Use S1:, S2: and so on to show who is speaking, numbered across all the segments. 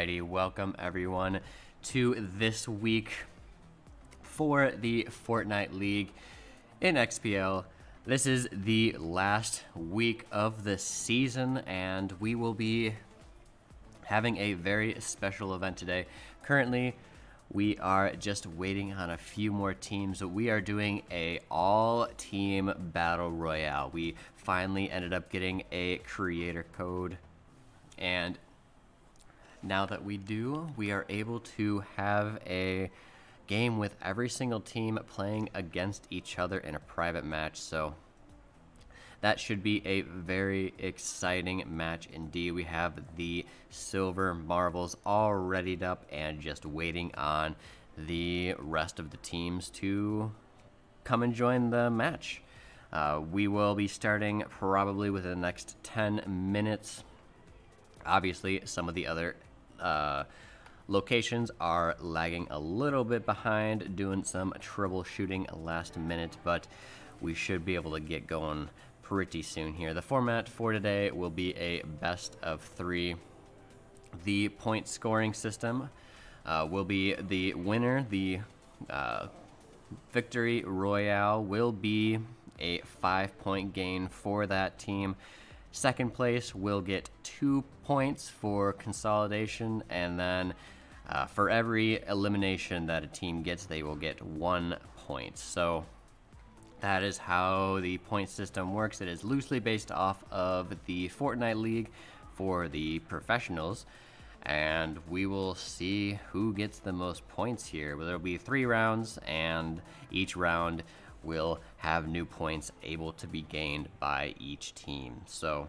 S1: Alrighty, welcome everyone to this week for the Fortnite League in XPL. This is the last week of the season and we will be having a very special event today. Currently, we are just waiting on a few more teams. We are doing a all-team battle royale. We finally ended up getting a creator code, and now that we do, we are able to have a game with every single team playing against each other in a private match. So that should be a very exciting match indeed. We have the silver marbles all readied up and just waiting on the rest of the teams to come and join the match. We will be starting probably within the next 10 minutes. Obviously, some of the other locations are lagging a little bit behind, doing some troubleshooting last minute, but we should be able to get going pretty soon here. The format for today will be a best of 3. The point scoring system will be the winner. The victory royale will be a 5-point gain for that team. Second place will get 2 points for consolidation, and then for every elimination that a team gets, they will get 1 point. So that is how the point system works. It is loosely based off of the Fortnite League for the professionals, and we will see who gets the most points here. There will be 3 rounds, and each round will have new points able to be gained by each team. So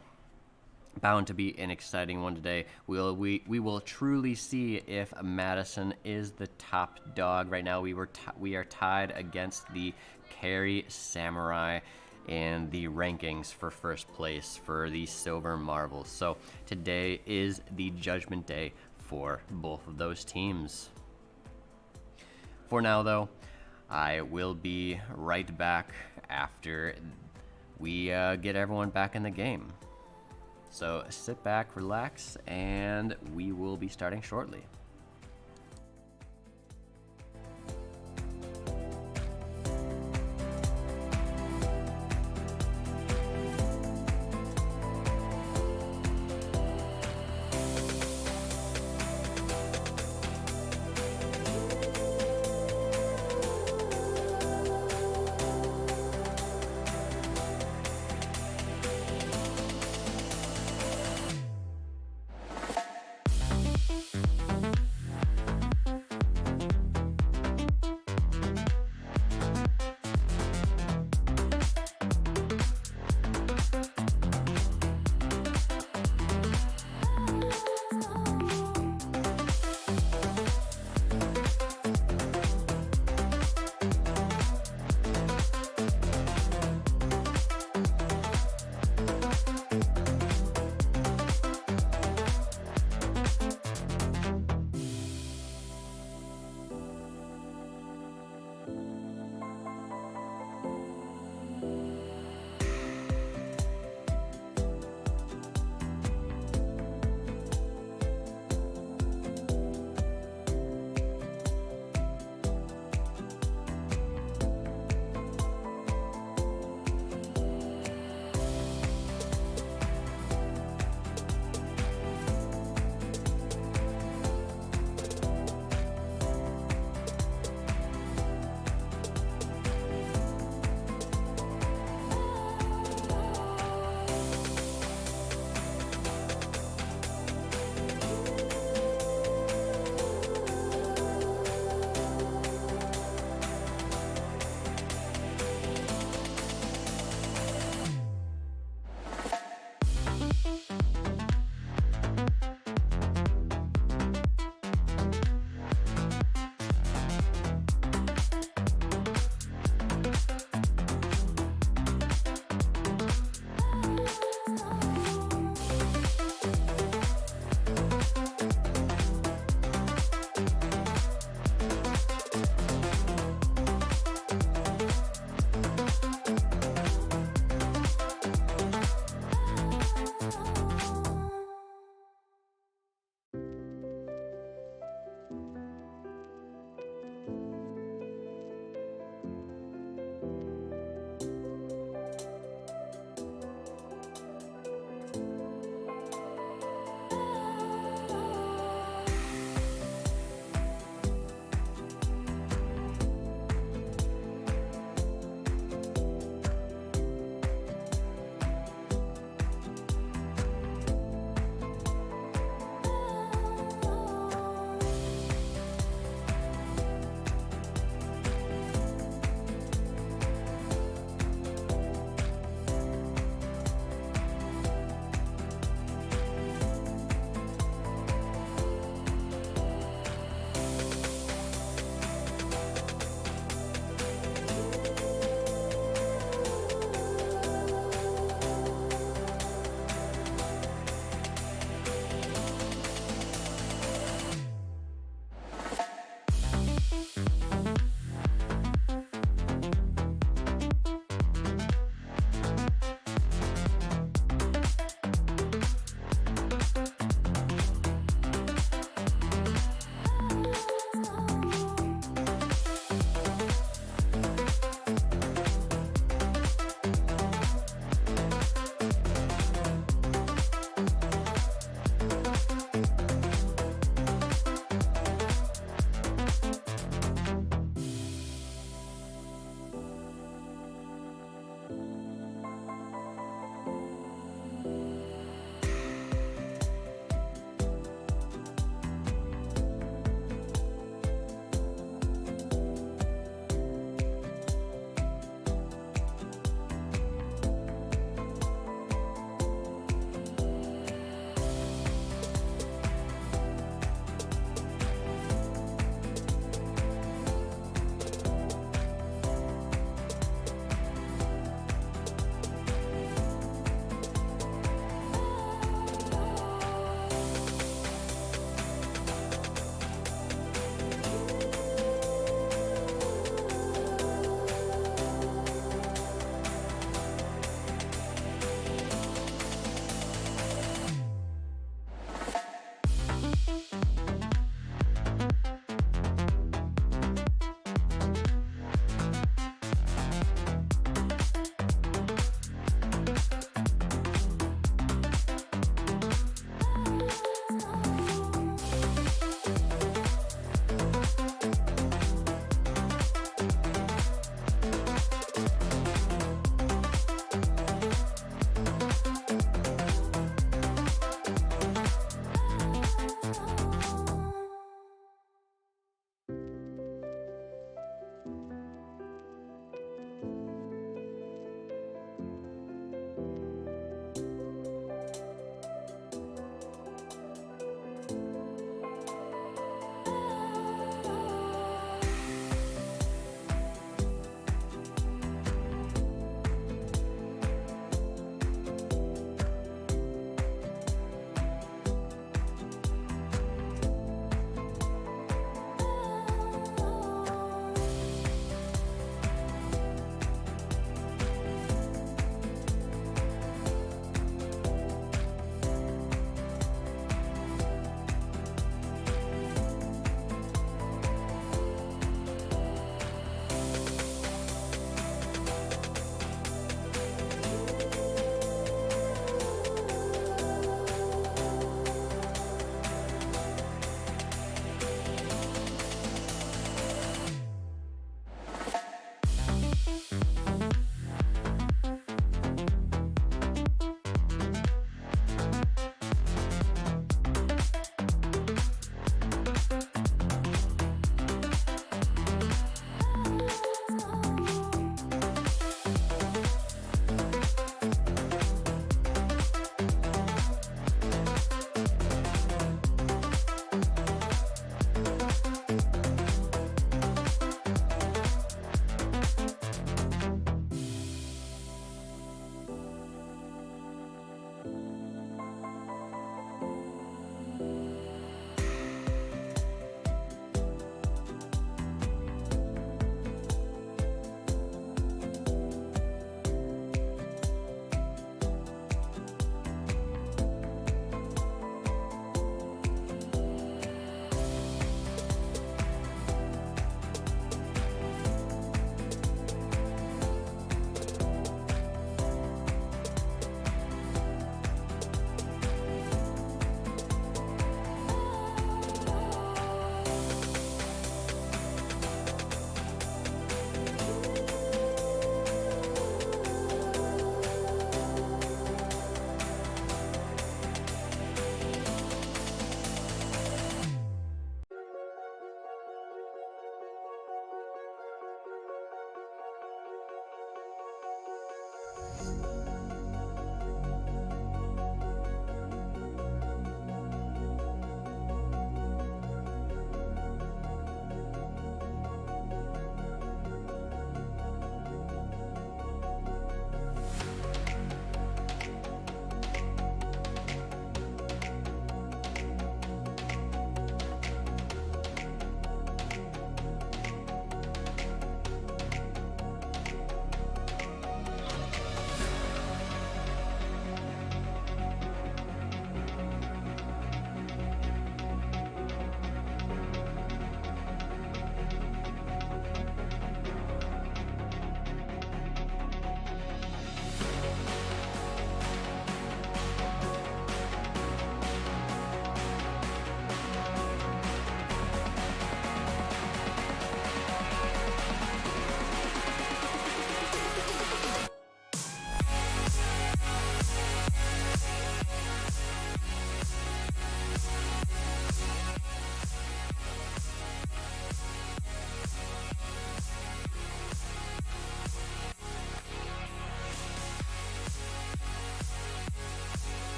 S1: bound to be an exciting one today. We will truly see if Madison is the top dog. Right now we are tied against the Carry Samurai in the rankings for first place for the silver marbles. So today is the judgment day for both of those teams. For now though, I will be right back after we get everyone back in the game. So sit back, relax, and we will be starting shortly.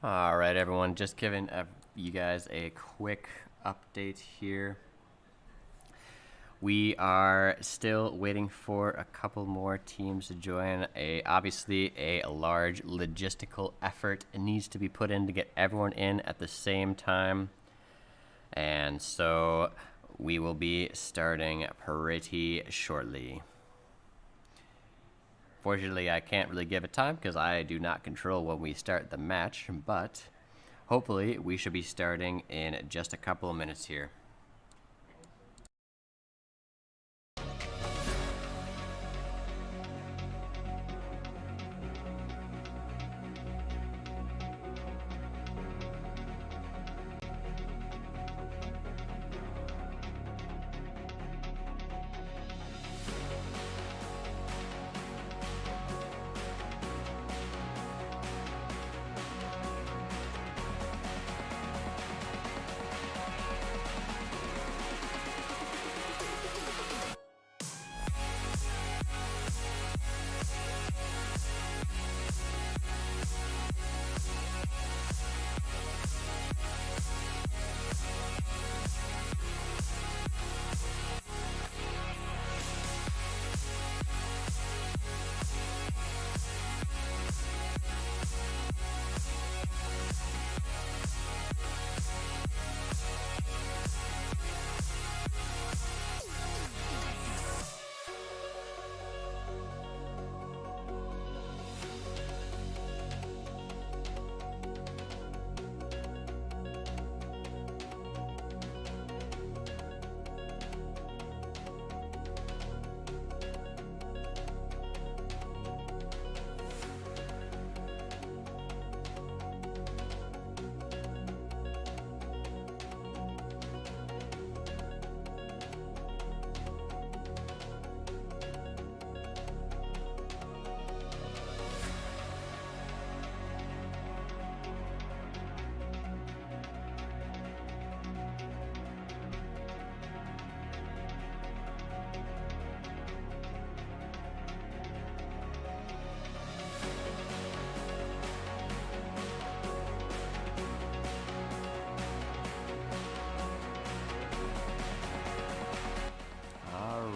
S1: All right, everyone, just giving you guys a quick update here. We are still waiting for a couple more teams to join. Obviously, a large logistical effort needs to be put in to get everyone in at the same time. And so we will be starting pretty shortly. Fortunately, I can't really give a time because I do not control when we start the match, but hopefully we should be starting in just a couple of minutes here.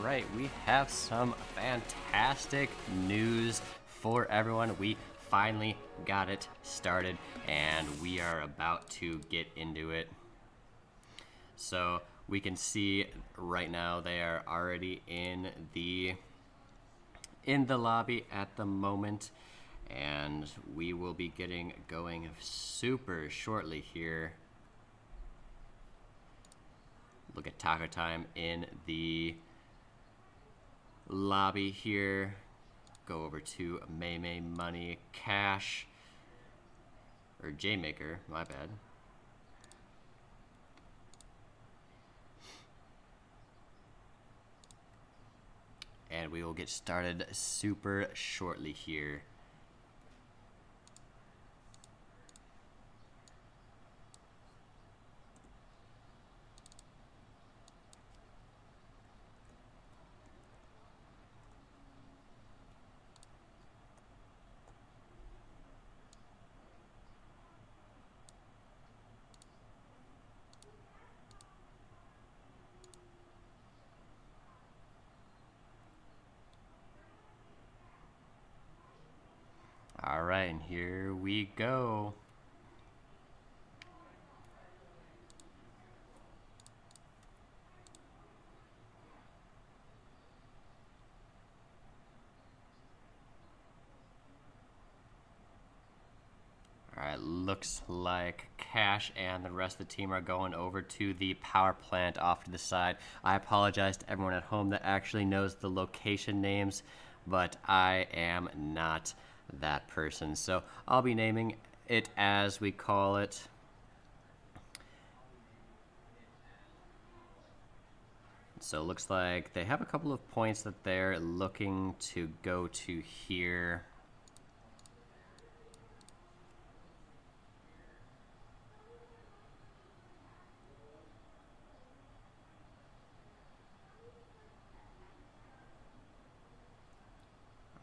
S1: Right, we have some fantastic news for everyone. We finally got it started and we are about to get into it. So we can see right now they are already in the lobby at the moment, and we will be getting going super shortly here. Look at Taco Time in the lobby here. Go over to May Money Cash, or J-Maker, my bad. And we will get started super shortly here. All right, and here we go. All right, looks like Cash and the rest of the team are going over to the power plant off to the side. I apologize to everyone at home that actually knows the location names, but I am not that person. So I'll be naming it as we call it. So it looks like they have a couple of points that they're looking to go to here.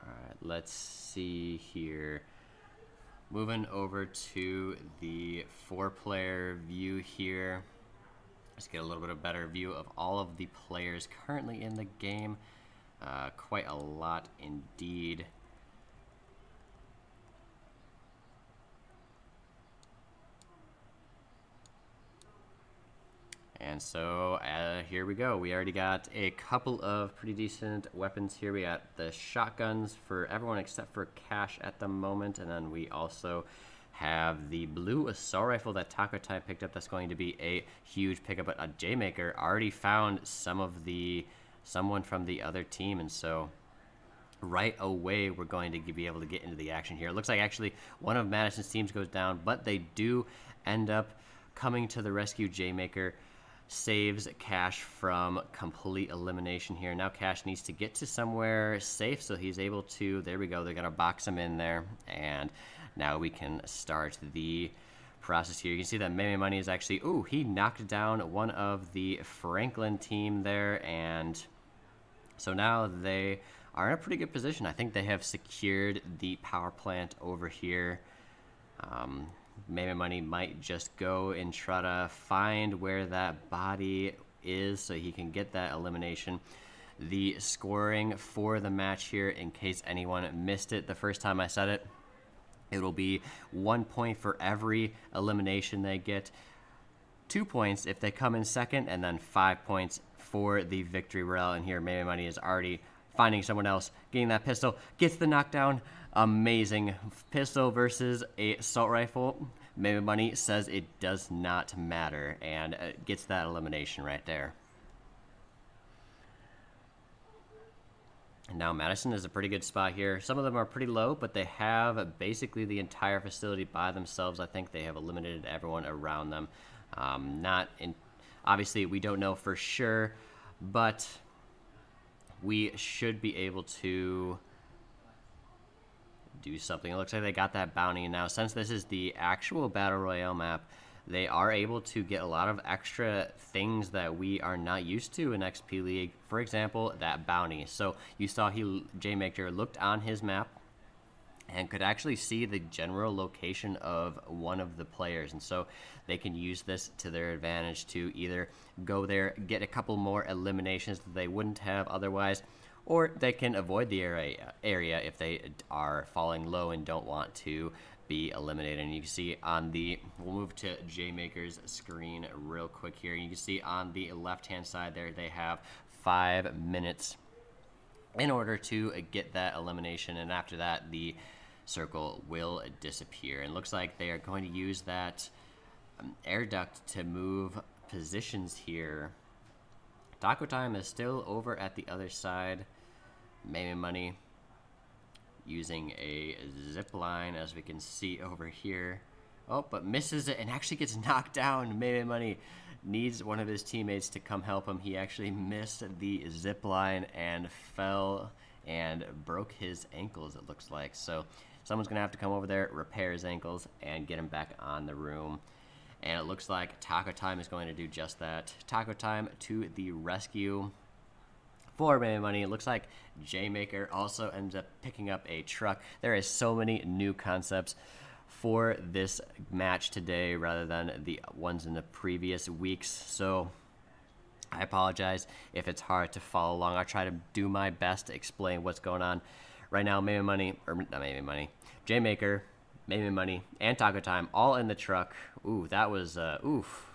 S1: All right, let's see here. Moving over to the 4-player view here. Let's get a little bit of better view of all of the players currently in the game. Quite a lot indeed. And so here we go. We already got a couple of pretty decent weapons here. We got the shotguns for everyone except for Cash at the moment. And then we also have the blue assault rifle that Taco Time picked up. That's going to be a huge pickup. But a J-Maker already found someone from the other team. And so right away, we're going to be able to get into the action here. It looks like actually one of Madison's teams goes down, but they do end up coming to the rescue. J-Maker saves Cash from complete elimination here. Now Cash needs to get to somewhere safe, so he's able to, there we go, they're gonna box him in there, and now we can start the process here. You can see that Meme Money is actually, ooh, he knocked down one of the Franklin team there, and so now they are in a pretty good position. I think they have secured the power plant over here. Meme Money might just go and try to find where that body is so he can get that elimination. The scoring for the match here, in case anyone missed it the first time I said it, it will be 1 point for every elimination they get, 2 points if they come in second, and then 5 points for the victory royale. And here Meme Money is already finding someone else, getting that pistol, gets the knockdown. Amazing. Pistol versus a assault rifle. Meme Money says it does not matter, and gets that elimination right there. And now Madison is a pretty good spot here. Some of them are pretty low, but they have basically the entire facility by themselves. I think they have eliminated everyone around them. Obviously, we don't know for sure, but we should be able to do something. It looks like they got that bounty. Now, since this is the actual Battle Royale map, they are able to get a lot of extra things that we are not used to in XP League. For example, that bounty. So you saw J-Maker looked on his map and could actually see the general location of one of the players. And so they can use this to their advantage to either go there, get a couple more eliminations that they wouldn't have otherwise, or they can avoid the area if they are falling low and don't want to be eliminated. And you can see on we'll move to J-Maker's screen real quick here. You can see on the left-hand side there, they have 5 minutes in order to get that elimination. And after that, the circle will disappear. And looks like they are going to use that air duct to move positions here. Taco Time is still over at the other side. Meme Money using a zip line, as we can see over here. Oh, but misses it and actually gets knocked down. Meme Money needs one of his teammates to come help him. He actually missed the zip line and fell and broke his ankles, it looks like. So someone's gonna have to come over there, repair his ankles, and get him back on the room. And it looks like Taco Time is going to do just that. Taco Time to the rescue for Meme Money. It looks like J-Maker also ends up picking up a truck. There is so many new concepts for this match today rather than the ones in the previous weeks. So I apologize if it's hard to follow along. I'll try to do my best to explain what's going on. Right now, Meme Money, or not Meme Money, J-Maker, Meme Money, and Taco Time all in the truck. Ooh, that was, oof.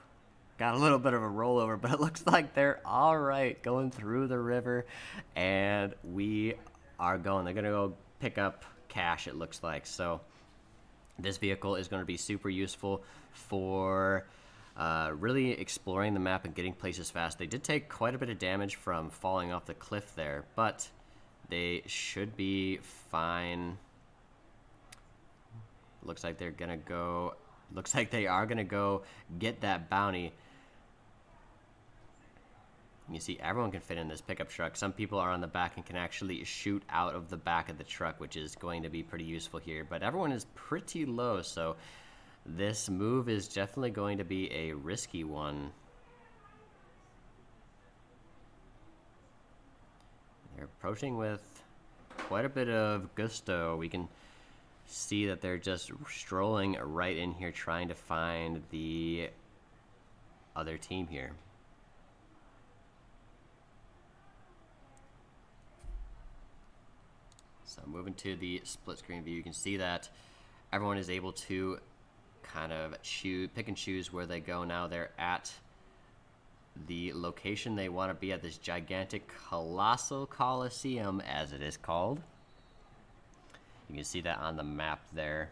S1: Got a little bit of a rollover, but it looks like they're all right going through the river, and we are going. They're going to go pick up Cash, it looks like. So this vehicle is going to be super useful for really exploring the map and getting places fast. They did take quite a bit of damage from falling off the cliff there, but they should be fine. Looks like they're going to go... Looks like they are going to go get that bounty. You see, everyone can fit in this pickup truck. Some people are on the back and can actually shoot out of the back of the truck, which is going to be pretty useful here. But everyone is pretty low, so this move is definitely going to be a risky one. They're approaching with quite a bit of gusto. We can see that they're just strolling right in here trying to find the other team here. So moving to the split screen view, you can see that everyone is able to kind of pick and choose where they go now. They're at the location they want to be at, this gigantic colossal coliseum, as it is called. You can see that on the map there.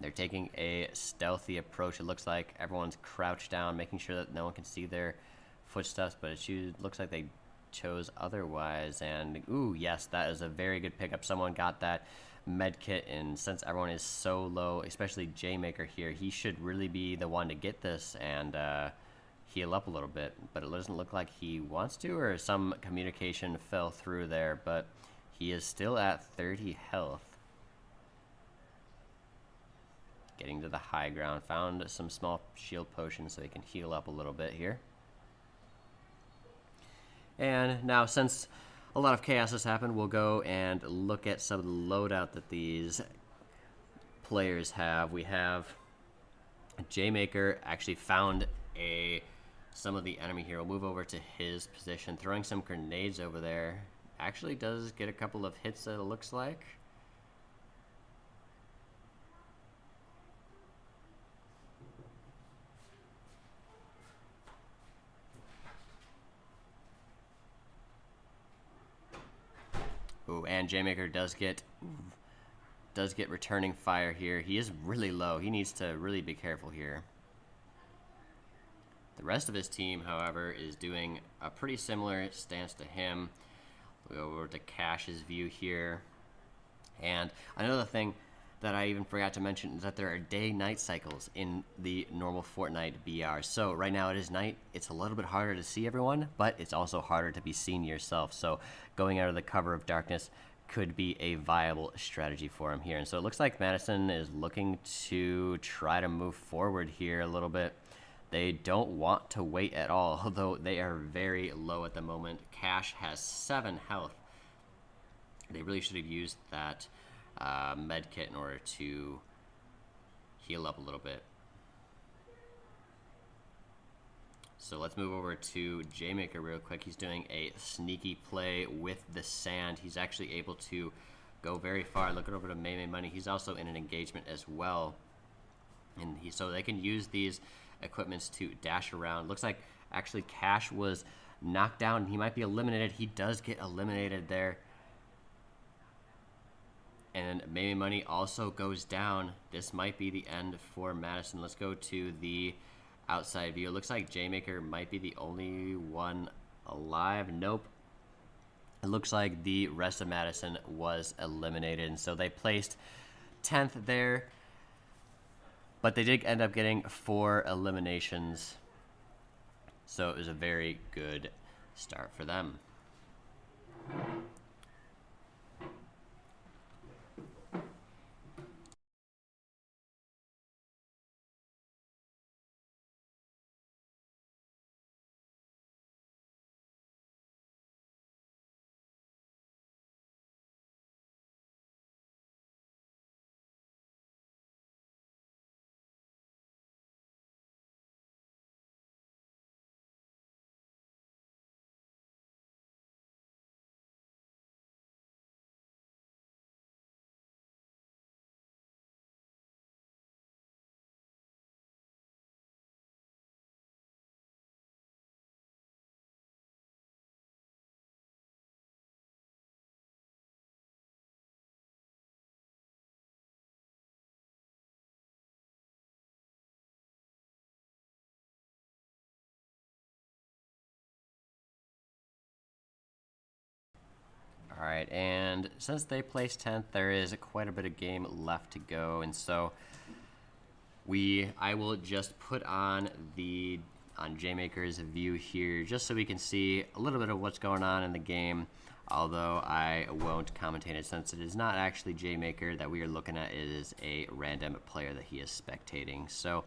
S1: They're taking a stealthy approach. It looks like everyone's crouched down, making sure that no one can see their footsteps, but it looks like they chose otherwise. And ooh, yes, that is a very good pickup. Someone got that med kit, and since everyone is so low, especially J-Maker here, he should really be the one to get this and heal up a little bit, but it doesn't look like he wants to, or some communication fell through there, but he is still at 30 health. Getting to the high ground, found some small shield potions so he can heal up a little bit here. And now, since a lot of chaos has happened, we'll go and look at some of the loadout that these players have. We have J-Maker actually found some of the enemy here. We'll move over to his position, throwing some grenades over there. Actually does get a couple of hits, it looks like. Ooh, and J-Maker does get returning fire here. He is really low. He needs to really be careful here. The rest of his team, however, is doing a pretty similar stance to him. We'll go over to Cash's view here. And another thing that I even forgot to mention is that there are day-night cycles in the normal Fortnite BR. So right now it is night. It's a little bit harder to see everyone, but it's also harder to be seen yourself. So going out of the cover of darkness could be a viable strategy for him here. And so it looks like Madison is looking to try to move forward here a little bit. They don't want to wait at all, although they are very low at the moment. Cash has 7 health. They really should have used that med kit in order to heal up a little bit. So let's move over to J-Maker real quick. He's doing a sneaky play with the sand. He's actually able to go very far. Looking over to May Money. He's also in an engagement as well. And so they can use these equipments to dash around. Looks like actually Cash was knocked down. He might be eliminated. He does get eliminated there. And May Money also goes down. This might be the end for Madison. Let's go to the outside view. It looks like J-Maker might be the only one alive. Nope. It looks like the rest of Madison was eliminated. And so they placed 10th there. But they did end up getting 4 eliminations. So it was a very good start for them. All right, and since they placed 10th, there is quite a bit of game left to go, and so I will just put on J-Maker's view here, just so we can see a little bit of what's going on in the game. Although I won't commentate it, since it is not actually J-Maker that we are looking at. It is a random player that he is spectating. So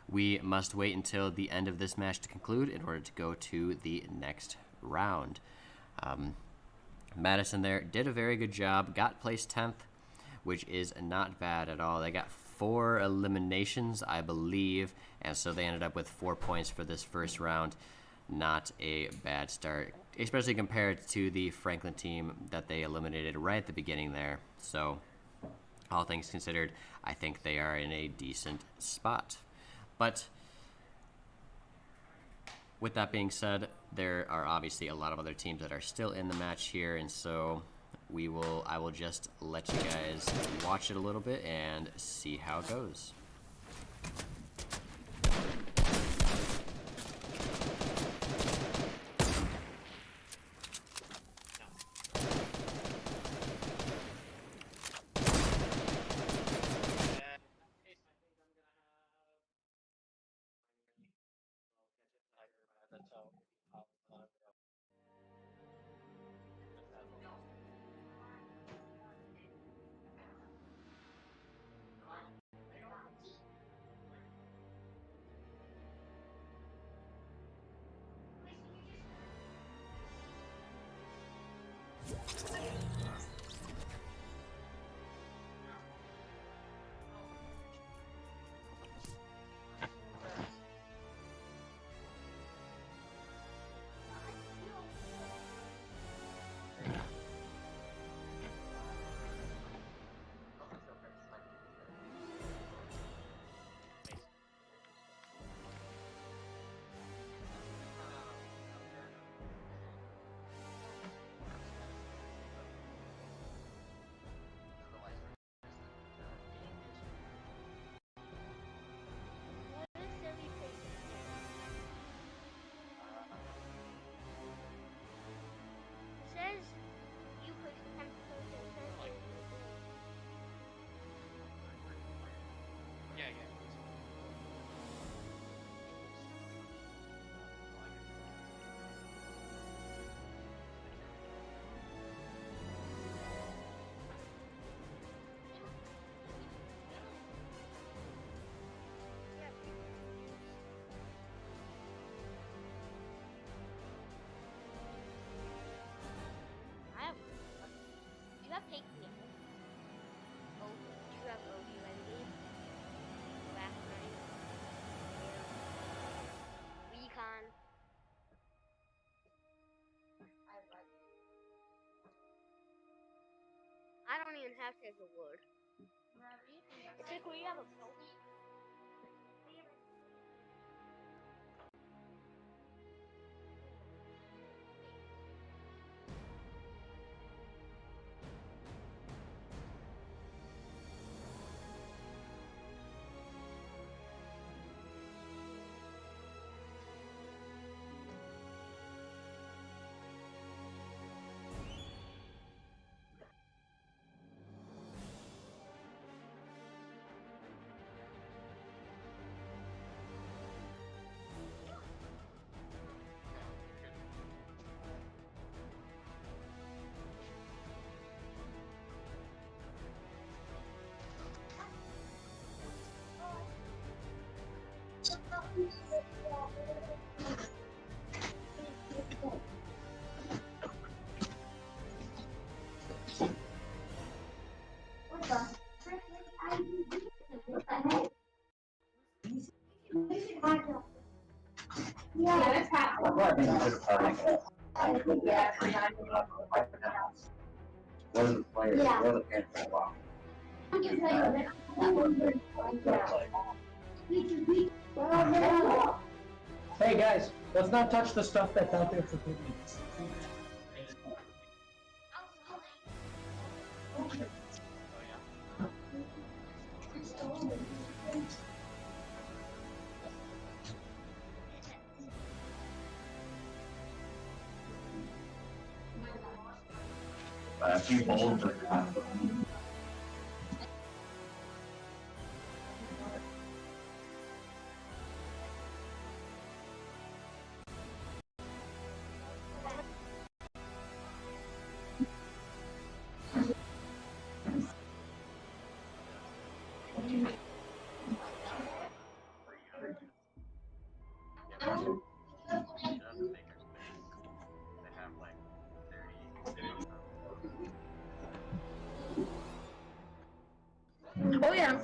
S1: we must wait until the end of this match to conclude in order to go to the next round. Madison there did a very good job, got placed 10th, which is not bad at all. They got 4 eliminations, I believe, and so they ended up with 4 points for this first round. Not a bad start, especially compared to the Franklin team that they eliminated right at the beginning there. So, all things considered, I think they are in a decent spot. But with that being said, there are obviously a lot of other teams that are still in the match here, and so I will just let you guys watch it a little bit and see how it goes.
S2: I don't even have to have a word. It's like where you have a
S3: Hey guys, let's not touch the stuff that's out there for picnics.
S4: A few bowls of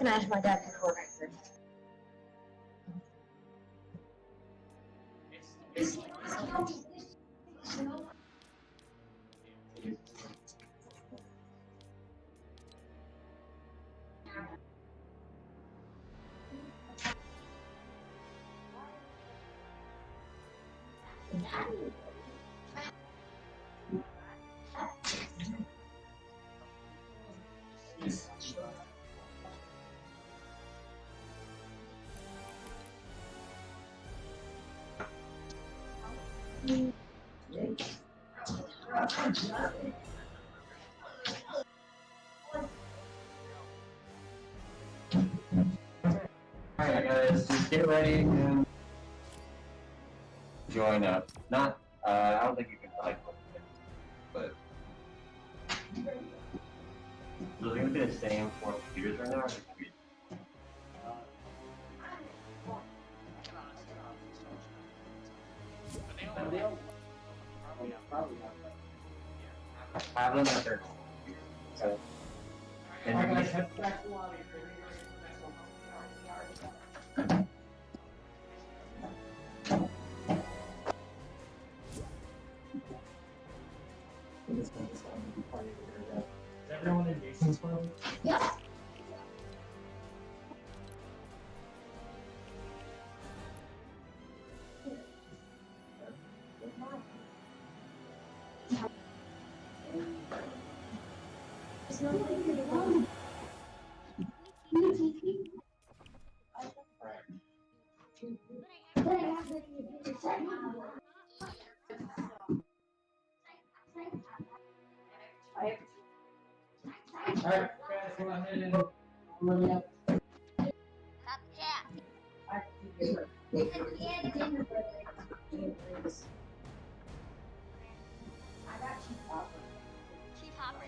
S5: can ask my dad for Fortnite first.
S4: Alright guys, just get ready and join up. Not, I don't think you can like, but so they're gonna be the same four computers right now. Or is it gonna be... Have them at their computer. So, and
S3: Alright,
S4: then
S3: guys, head back to the lobby. Is everyone in Jason's phone?
S5: Yeah.
S3: Alright, guys, go ahead and
S2: Stop the chat. Chief Hopper.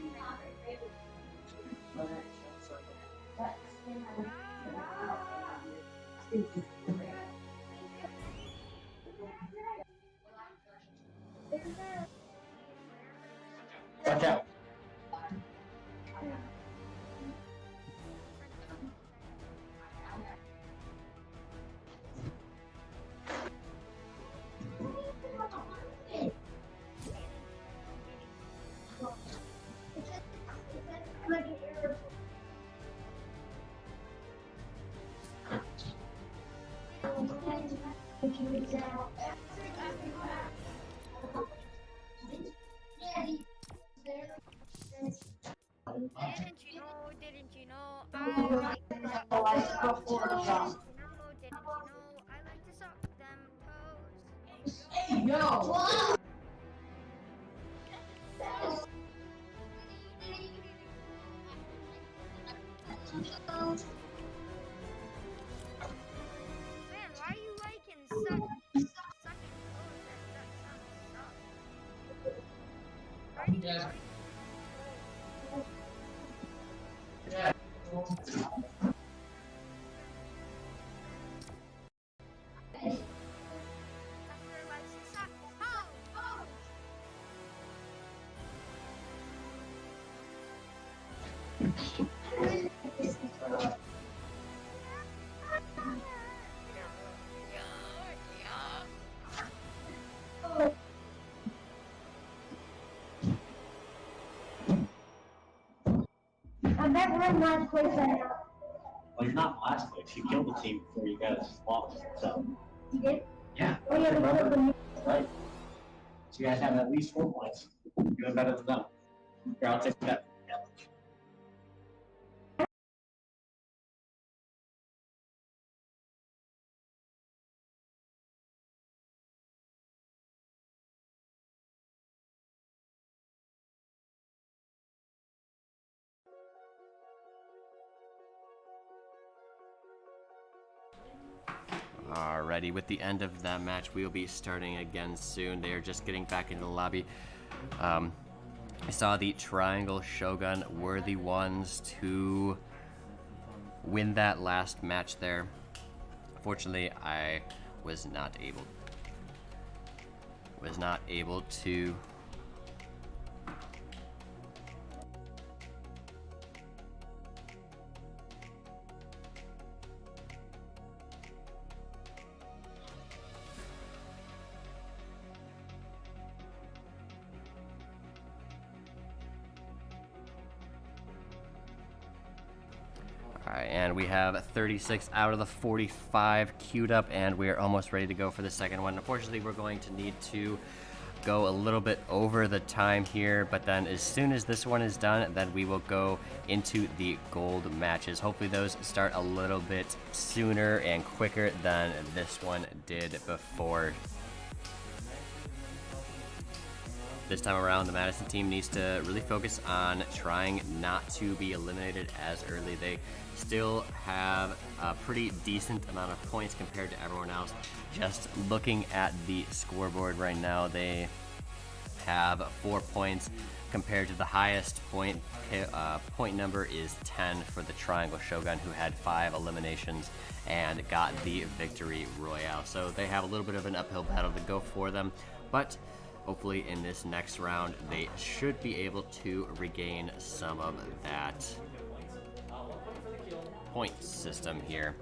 S3: watch out.
S2: Didn't you know, I like to suck toes? Didn't you know, I like to suck them toes?
S5: Yo!
S2: Man, why are you liking sucking toes? That sounds suck. Why do you
S3: Yes.
S2: like Sucker likes to suck toes?
S5: I'm back in last place right now.
S4: Well, you're not in last place. You killed the team before you guys lost. So,
S5: You did?
S4: yeah.
S5: Oh yeah,
S4: Remember?
S5: because of the
S4: Right. So you guys have at least 4 points. You're doing better than them. Here, I'll take that. Yeah.
S1: Alrighty, with the end of that match, we'll be starting again soon. They are just getting back into the lobby. I saw the Triangle Shogun were the ones to win that last match there. Fortunately, I was not able to And we have 36 out of the 45 queued up, and we are almost ready to go for the second one. Unfortunately, we're going to need to go a little bit over the time here, but then as soon as this one is done, then we will go into the gold matches. Hopefully those start a little bit sooner and quicker than this one did before. This time around, the Madison team needs to really focus on trying not to be eliminated as early. They still have a pretty decent amount of points compared to everyone else. Just looking at the scoreboard right now, they have 4 points compared to the highest point number is 10 for the Triangle Shogun, who had 5 eliminations and got the victory royale. So they have a little bit of an uphill battle to go for them, but hopefully in this next round they should be able to regain some of that point system here.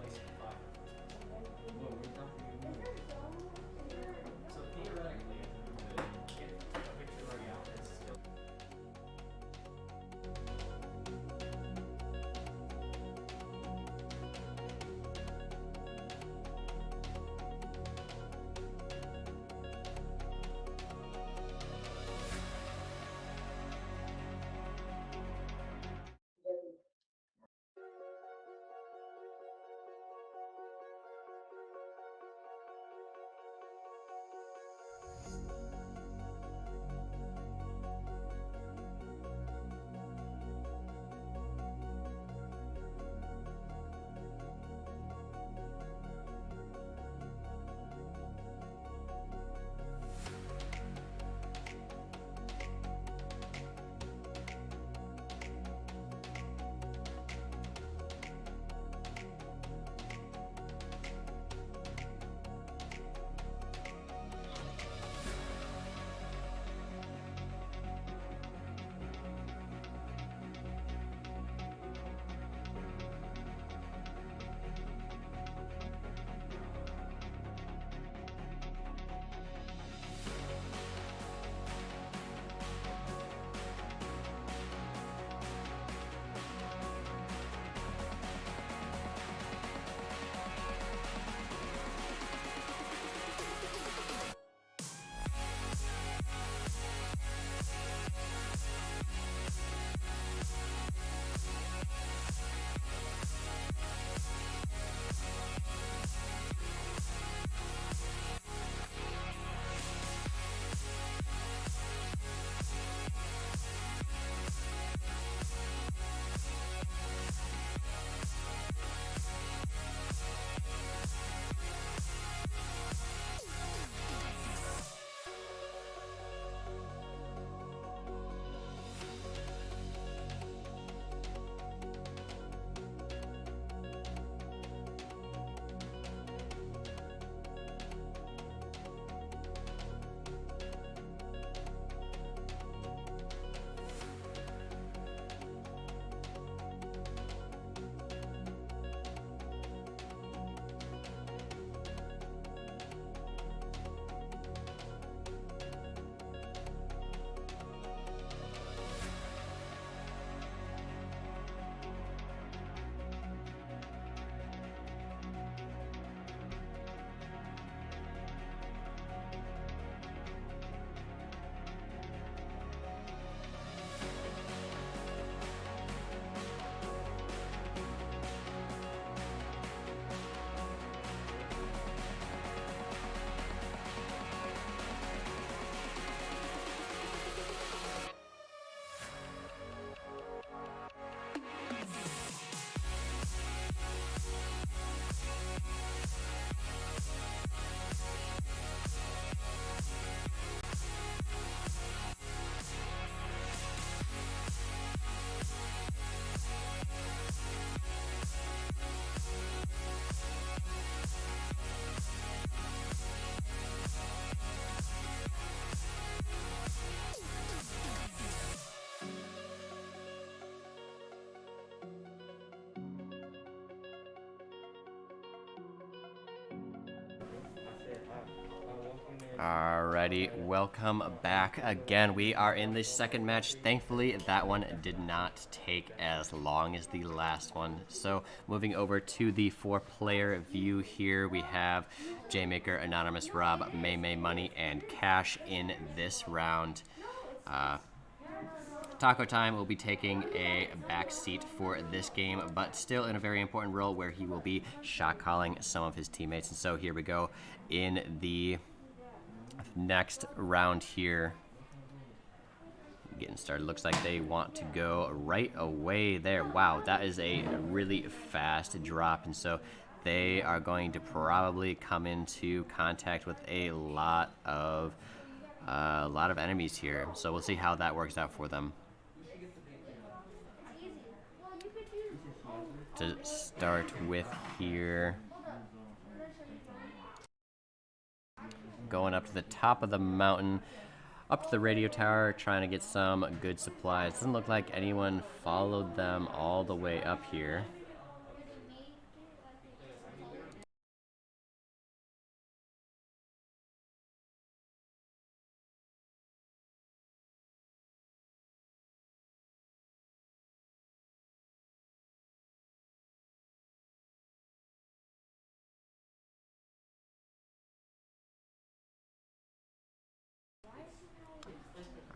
S1: Alrighty, welcome back again. We are in the second match. Thankfully, that one did not take as long as the last one. So, moving over to the 4-player view here, we have J-Maker, Anonymous Rob, May Money, and Cash in this round. Taco Time will be taking a back seat for this game, but still in a very important role where he will be shot calling some of his teammates. And so here we go in the next round here. Getting started. Looks like they want to go right away there. Wow, that is a really fast drop, and so they are going to probably come into contact with a lot of enemies here. So we'll see how that works out for them. To start with here, going up to the top of the mountain, up to the radio tower, trying to get some good supplies. Doesn't look like anyone followed them all the way up here.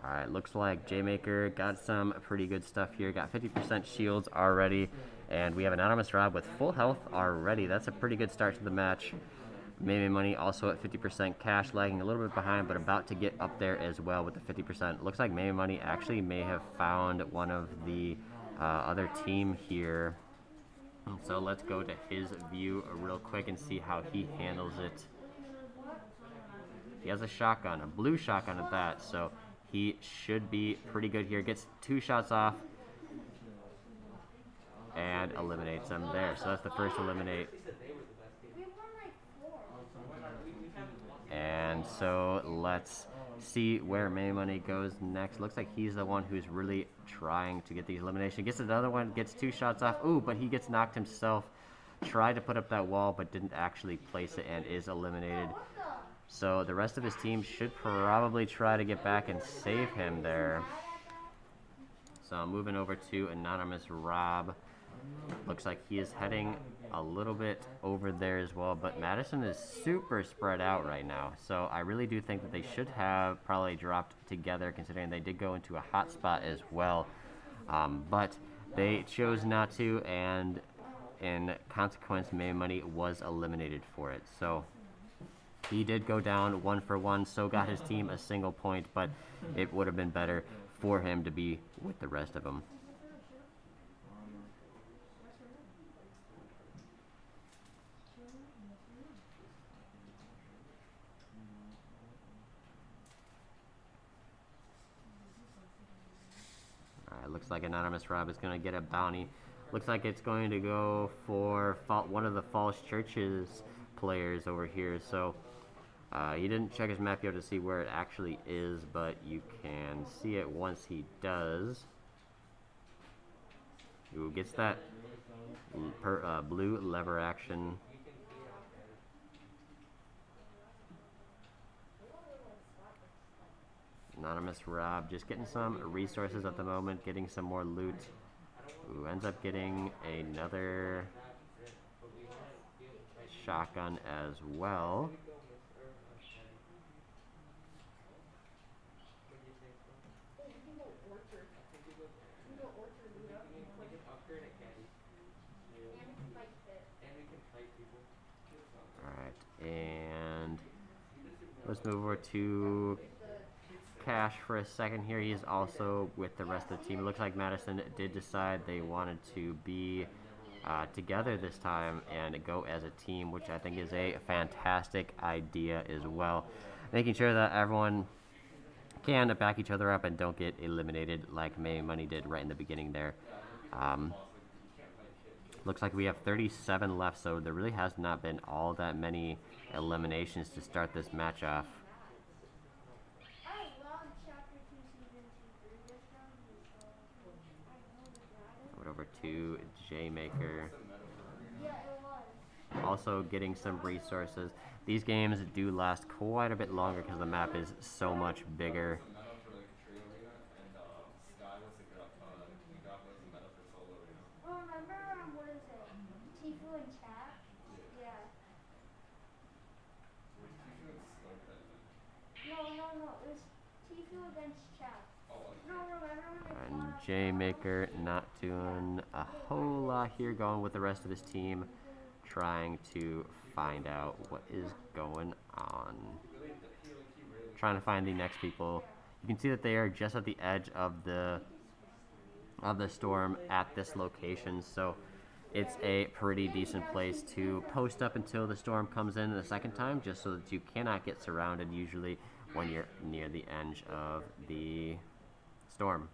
S1: Alright, looks like J-Maker got some pretty good stuff here. Got 50% shields already. And we have Anonymous Rob with full health already. That's a pretty good start to the match. May Money also at 50%. Cash lagging a little bit behind, but about to get up there as well with the 50%. Looks like May Money actually may have found one of the other team here. So let's go to his view real quick and see how he handles it. He has a shotgun, a blue shotgun at that, so he should be pretty good here. Gets 2 shots off and eliminates them there. So that's the first eliminate. And so let's see where May Money goes next. Looks like he's the one who's really trying to get the elimination. Gets another one, gets 2 shots off. Ooh, but he gets knocked himself. Tried to put up that wall, but didn't actually place it and is eliminated. So the rest of his team should probably try to get back and save him there. So I'm moving over to Anonymous Rob. Looks like he is heading a little bit over there as well, but Madison is super spread out right now. So I really do think that they should have probably dropped together, considering they did go into a hot spot as well. But they chose not to, and in consequence, May Money was eliminated for it. So he did go down 1 for 1, so got his team a single point, but it would have been better for him to be with the rest of them. Alright, looks like Anonymous Rob is going to get a bounty. Looks like it's going to go for one of the Falls Churches players over here, so he didn't check his map yet to see where it actually is, but you can see it once he does. Ooh, gets that blue lever action. Anonymous Rob just getting some resources at the moment, getting some more loot. Ooh, ends up getting another shotgun as well. Alright, and let's move over to Cash for a second here. He's also with the rest of the team. It looks like Madison did decide they wanted to be together this time and go as a team, which I think is a fantastic idea as well. Making sure that everyone can back each other up and don't get eliminated like May Money did right in the beginning there. Looks like we have 37 left, so there really has not been all that many eliminations to start this match off. Over to J-Maker. also getting some resources. These games do last quite a bit longer because the map is so much bigger.
S2: Oh, remember, what is it? Tifu and Chat? Yeah. No. It was Tifu against Chat. No, remember when they
S1: And
S2: fought
S1: J-Maker not doing a whole lot here, going with the rest of his team, trying to find out what is going on. Trying to find the next people. You can see that they are just at the edge of the storm at this location, so it's a pretty decent place to post up until the storm comes in the second time, just so that you cannot get surrounded usually when you're near the edge of the storm.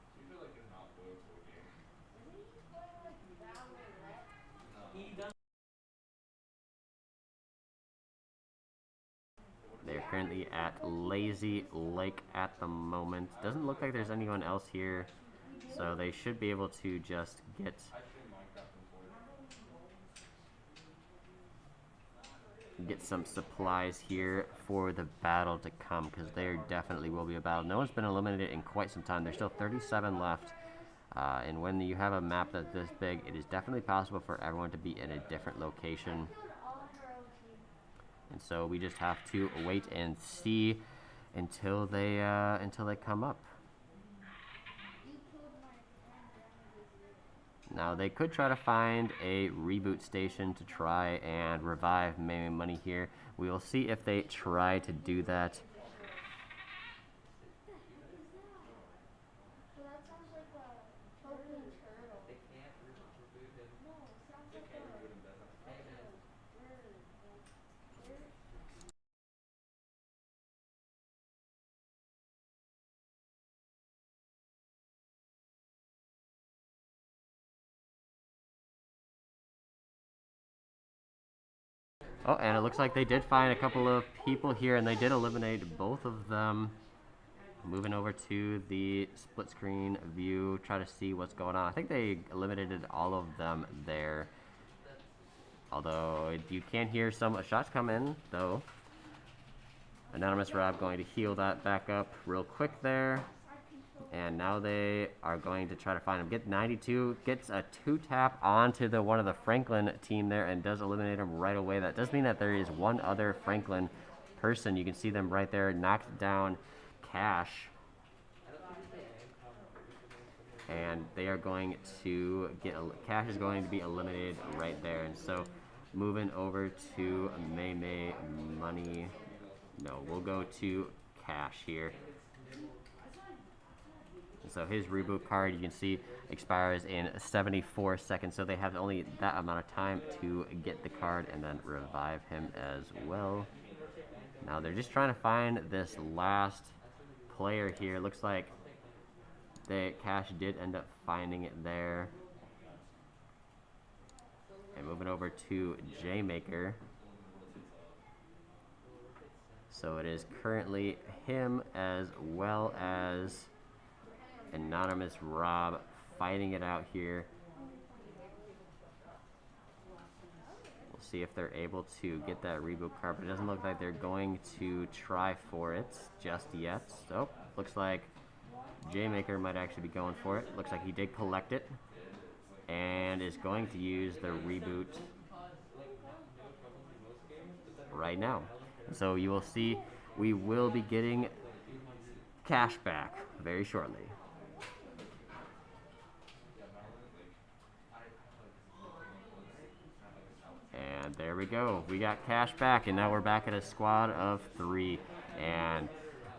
S1: They're currently at Lazy Lake at the moment. Doesn't look like there's anyone else here, so they should be able to just get some supplies here for the battle to come, because there definitely will be a battle. No one's been eliminated in quite some time. There's still 37 left, and when you have a map that's this big, it is definitely possible for everyone to be in a different location. And so we just have to wait and see until they come up. Now they could try to find a reboot station to try and revive May Money here. We will see if they try to do that.
S2: That sounds like a choking turtle. No, it sounds like a bird.
S1: Oh, and it looks like they did find a couple of people here, and they did eliminate both of them. Moving over to the split screen view, try to see what's going on. I think they eliminated all of them there. Although you can hear some shots come in, though. Anonymous Rob going to heal that back up real quick there. And now they are going to try to find him. Get 92, gets a 2-tap onto the one of the Franklin team there and does eliminate him right away. That does mean that there is one other Franklin person. You can see them right there, knocked down Cash. And they are going to get, Cash is going to be eliminated right there. And so moving over to May Money. No, we'll go to Cash here. So his reboot card, you can see, expires in 74 seconds. So they have only that amount of time to get the card and then revive him as well. Now they're just trying to find this last player here. Looks like Cash did end up finding it there. And moving over to J-Maker. So it is currently him as well as Anonymous Rob fighting it out here. We'll see if they're able to get that reboot card, but it doesn't look like they're going to try for it just yet. So looks like J-Maker might actually be going for it. Looks like he did collect it and is going to use the reboot right now. So you will see we will be getting Cash back very shortly. And there we go. We got Cash back, and now we're back at a squad of 3. And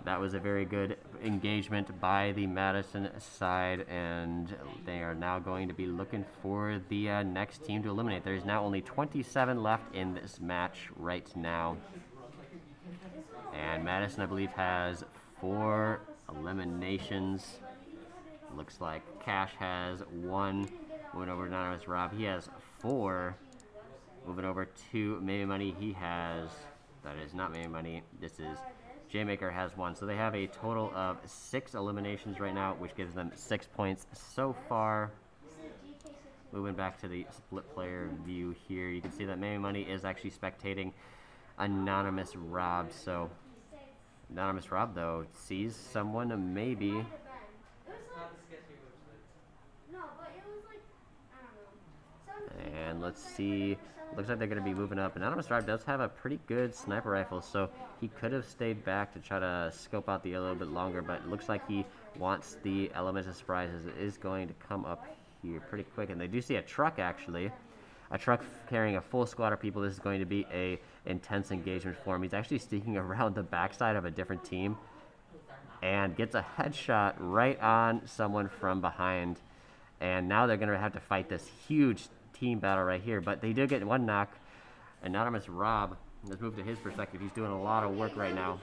S1: that was a very good engagement by the Madison side, and they are now going to be looking for the next team to eliminate. There's now only 27 left in this match right now. And Madison, I believe, has 4 eliminations. Looks like Cash has 1. Moving over to Anonymous Rob, he has 4. Moving over to Maybe Money, he has, that is not Maybe Money, this is J-Maker has 1. So they have a total of 6 eliminations right now, which gives them 6 points so far. Moving back to the split player view here, you can see that Mammy Money is actually spectating Anonymous Rob. So Anonymous Rob, though, sees someone maybe. And let's see. Looks like they're going to be moving up. Anonymous Rob does have a pretty good sniper rifle, so he could have stayed back to try to scope out the a little bit longer, but it looks like he wants the element of surprises. It is going to come up here pretty quick, and they do see a truck, actually. A truck carrying a full squad of people. This is going to be a intense engagement for him. He's actually sneaking around the backside of a different team and gets a headshot right on someone from behind. And now they're going to have to fight this huge team battle right here. But they did get one knock. Anonymous Rob, let's move to his perspective. He's doing a lot of work right now.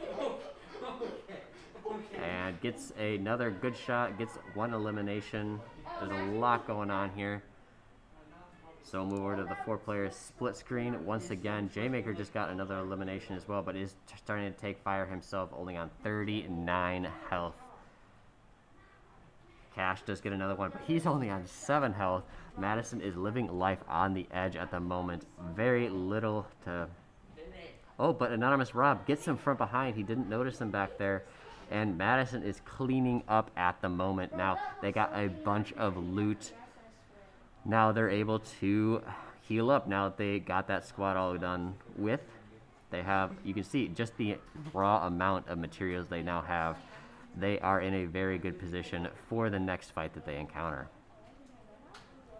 S1: And gets another good shot, gets one elimination. There's a lot going on here. So we'll move over to the 4-player split screen. Once again, J-Maker just got another elimination as well, but is starting to take fire himself, only on 39 health. Cash does get another one, but he's only on 7 health. Madison is living life on the edge at the moment. Very little to... Oh, but Anonymous Rob gets him from behind. He didn't notice him back there. And Madison is cleaning up at the moment. Now, they got a bunch of loot. Now they're able to heal up now that they got that squad all done with. They have, you can see just the raw amount of materials they now have. They are in a very good position for the next fight that they encounter.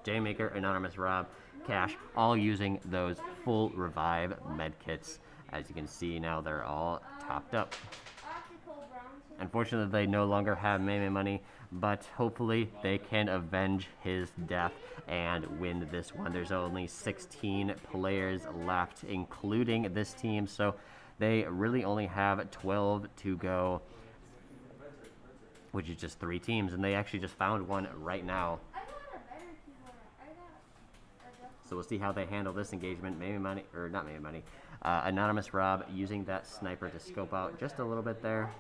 S1: J-Maker, Anonymous Rob, Cash, all using those full revive med kits. As you can see now, they're all topped up. Unfortunately, they no longer have Mammy Money, but hopefully they can avenge his death and win this one. There's only 16 players left, including this team, so they really only have 12 to go, which is just 3 teams, and they actually just found one right now. So we'll see how they handle this engagement. Mammy Money, or not Mammy Money, Anonymous Rob using that sniper to scope out just a little bit there.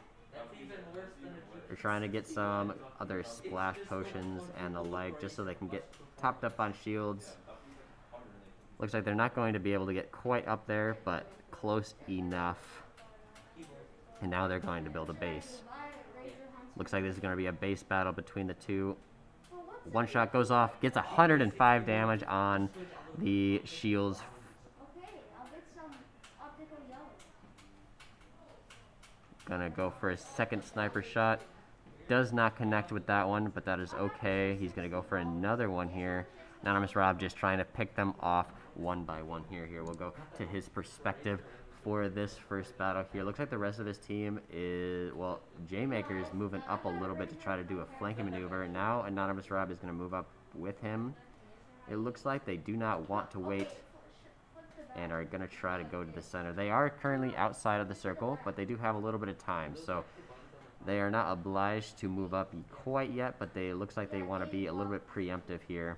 S1: They're trying to get some other splash potions and the like, just so they can get topped up on shields. Looks like they're not going to be able to get quite up there, but close enough. And now they're going to build a base. Looks like this is going to be a base battle between the two. One shot goes off, gets 105 damage on the shields. Gonna go for a second sniper shot. Does not connect with that one, but that is okay. He's gonna go for another one here. Anonymous Rob just trying to pick them off one by one here. We'll go to his perspective for this first battle here. Looks like the rest of his team is, well, J-Maker is moving up a little bit to try to do a flanking maneuver. Now Anonymous Rob is gonna move up with him. It looks like they do not want to wait and are going to try to go to the center. They are currently outside of the circle, but they do have a little bit of time, so they are not obliged to move up quite yet, but it looks like they want to be a little bit preemptive here.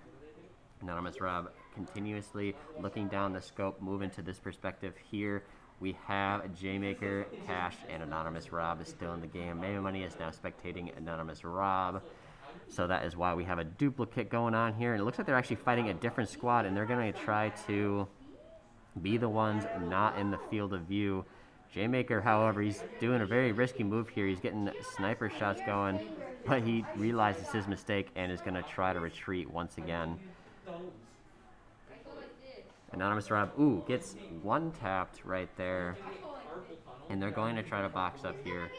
S1: Anonymous Rob continuously looking down the scope, moving to this perspective here. We have J-Maker, Cash, and Anonymous Rob is still in the game. Mammy Money is now spectating Anonymous Rob. So that is why we have a duplicate going on here. And it looks like they're actually fighting a different squad, and they're going to try to be the ones not in the field of view. J-Maker, however, he's doing a very risky move here. He's getting sniper shots going, but he realizes his mistake and is going to try to retreat once again. Anonymous Rob, ooh, gets one tapped right there. And they're going to try to box up here.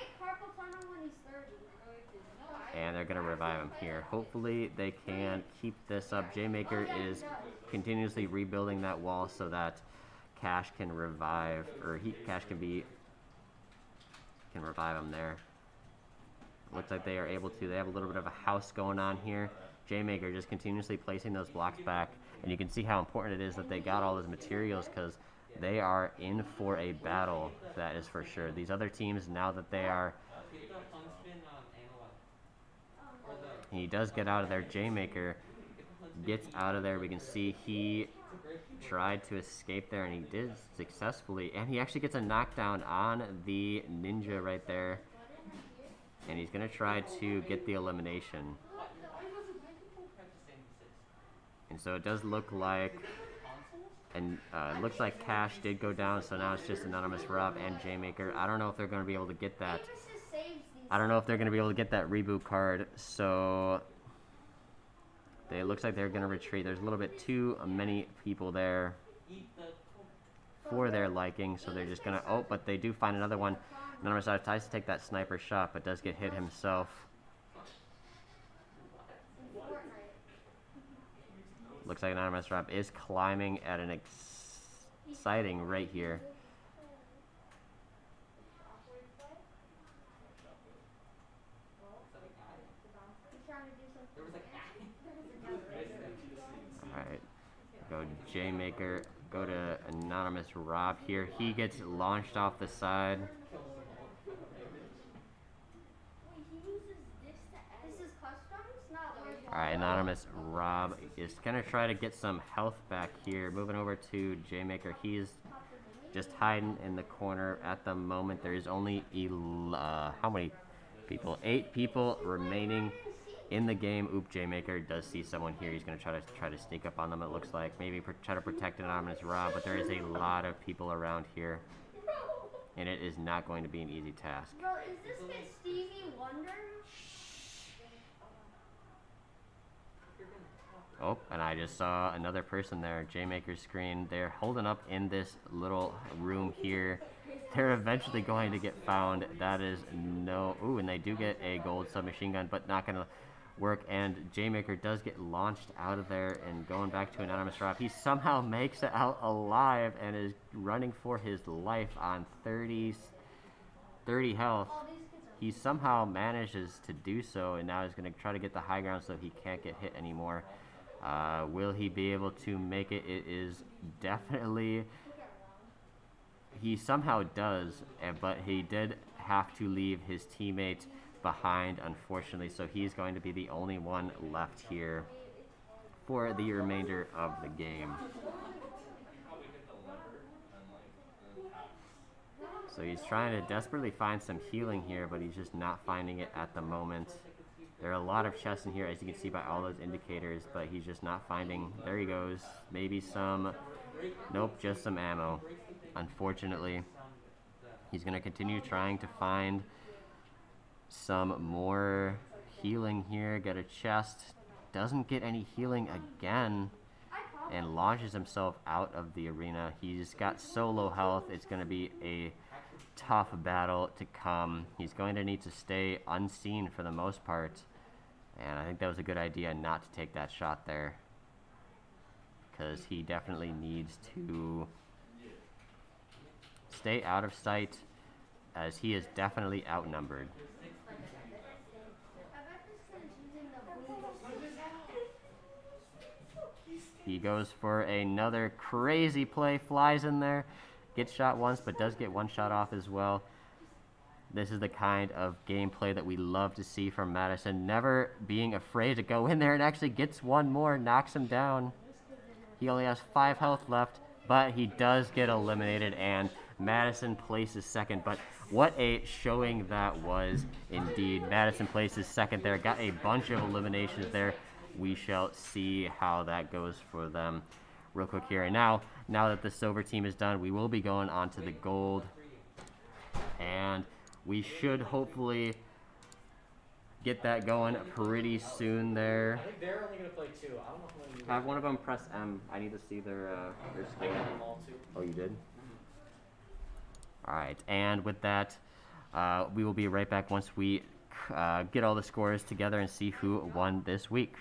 S1: And they're going to revive him here. Hopefully they can keep this up. J-Maker is continuously rebuilding that wall so that Cash can revive, or Cash can revive him there. Looks like they are able to. They have a little bit of a house going on here. J-Maker just continuously placing those blocks back, and you can see how important it is that they got all those materials, because they are in for a battle, that is for sure. These other teams, now that they are... He does get out of there. J-Maker gets out of there. We can see he tried to escape there, and he did successfully. And he actually gets a knockdown on the ninja right there. And he's going to try to get the elimination. And so it does look like, and it looks like Cash did go down, so now it's just Anonymous Rob and J-Maker. I don't know if they're going to be able to get that. I don't know if they're going to be able to get that reboot card, so it looks like they're going to retreat. There's a little bit too many people there for their liking, so they're just going to, oh, but they do find another one. Anonymous Rob tries to take that sniper shot, but does get hit himself. Looks like Anonymous Rob is climbing at an exciting rate here. Alright, go J-Maker, go to Anonymous Rob here. He gets launched off the side. Alright, Anonymous Rob is going to try to get some health back here. Moving over to J-Maker. He's just hiding in the corner at the moment. There is only, how many people? 8 people remaining in the game. Oop, J-Maker does see someone here. He's going to try to sneak up on them, it looks like. Maybe try to protect Anonymous Rob, but there is a lot of people around here. And it is not going to be an easy task.
S2: Bro, is this kid Stevie Wonder?
S1: Oh, and I just saw another person there, J-Maker's screen. They're holding up in this little room here. They're eventually going to get found. That is no... Ooh, and they do get a gold submachine gun, but not going to work. And J-Maker does get launched out of there and going back to Anonymous Rob. He somehow makes it out alive and is running for his life on 30 health. He somehow manages to do so, and now he's going to try to get the high ground so he can't get hit anymore. Will he be able to make it? It is definitely... He somehow does, but he did have to leave his teammate behind, unfortunately, so he's going to be the only one left here for the remainder of the game. So he's trying to desperately find some healing here, but he's just not finding it at the moment. There are a lot of chests in here, as you can see by all those indicators, but he's just not finding... There he goes. Maybe some... Nope, just some ammo. Unfortunately, he's going to continue trying to find some more healing here. Get a chest. Doesn't get any healing again. And launches himself out of the arena. He's got so low health, it's going to be a tough battle to come. He's going to need to stay unseen for the most part. And I think that was a good idea not to take that shot there, because he definitely needs to stay out of sight, as he is definitely outnumbered. He goes for another crazy play, flies in there, gets shot once, but does get one shot off as well. This is the kind of gameplay that we love to see from Madison, never being afraid to go in there and actually gets one more, knocks him down. He only has 5 health left, but he does get eliminated, and Madison places second. But what a showing that was indeed. Madison places second there, got a bunch of eliminations there. We shall see how that goes for them real quick here. And now that the silver team is done, we will be going on to the gold. And we should hopefully get that going pretty soon there.
S4: I think they're only going to play 2. I don't know if I'm going to
S1: Have one of them press M. I need to see their
S4: I
S1: screen.
S4: got them all too.
S1: Oh, you did? Alright, and with that, we will be right back once we get all the scores together and see who won this week.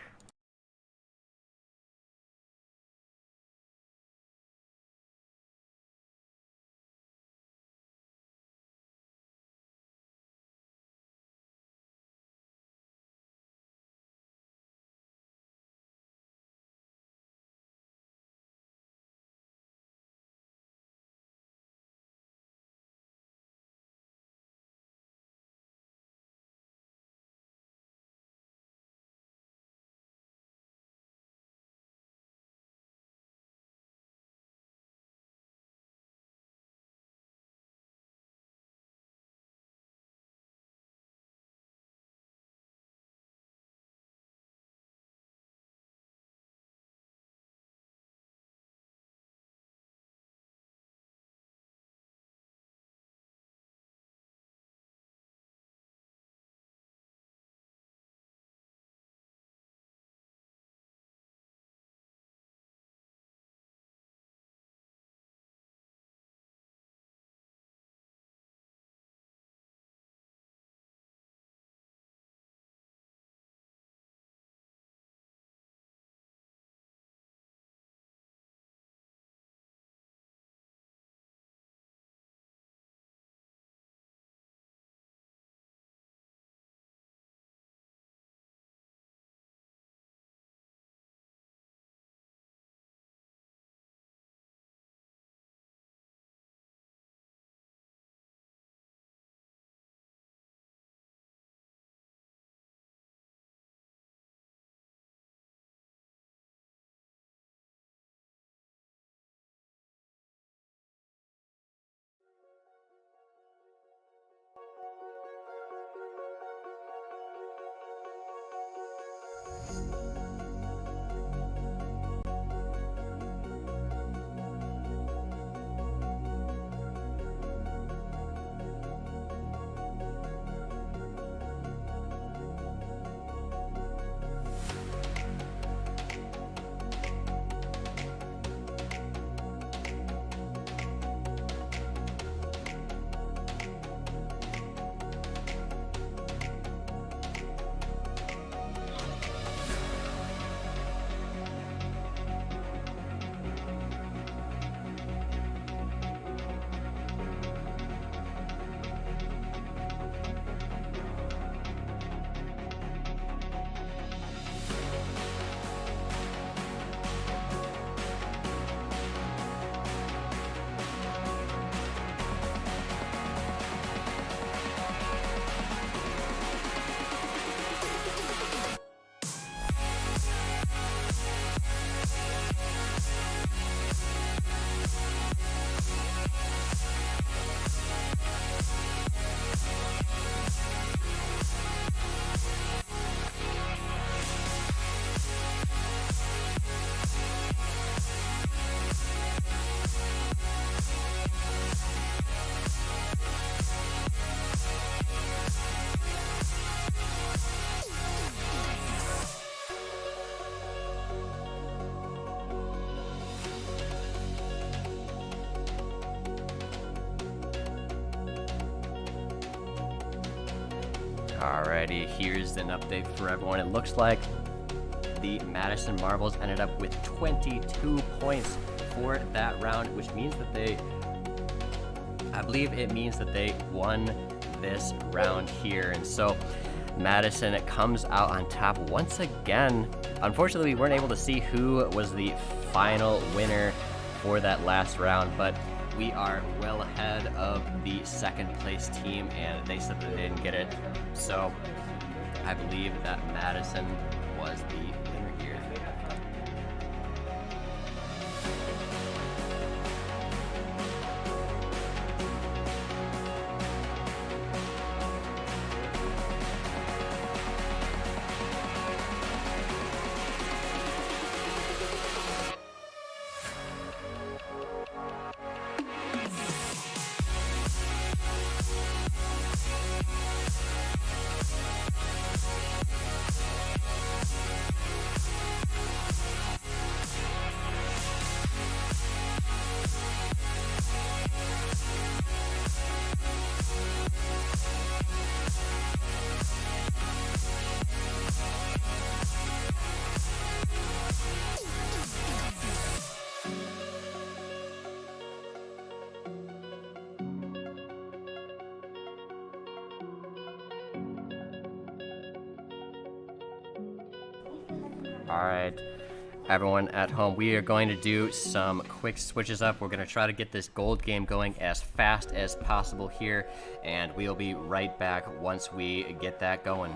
S1: Alrighty, here's an update for everyone. It looks like the Madison Marbles ended up with 22 points for that round, which means that I believe it means that they won this round here. And so Madison comes out on top once again. Unfortunately, we weren't able to see who was the final winner for that last round, but we are well ahead of the second place team, and they said that they didn't get it. So I believe that Madison was the winner here. Alright, everyone at home, we are going to do some quick switches up. We're going to try to get this gold game going as fast as possible here, and we'll be right back once we get that going.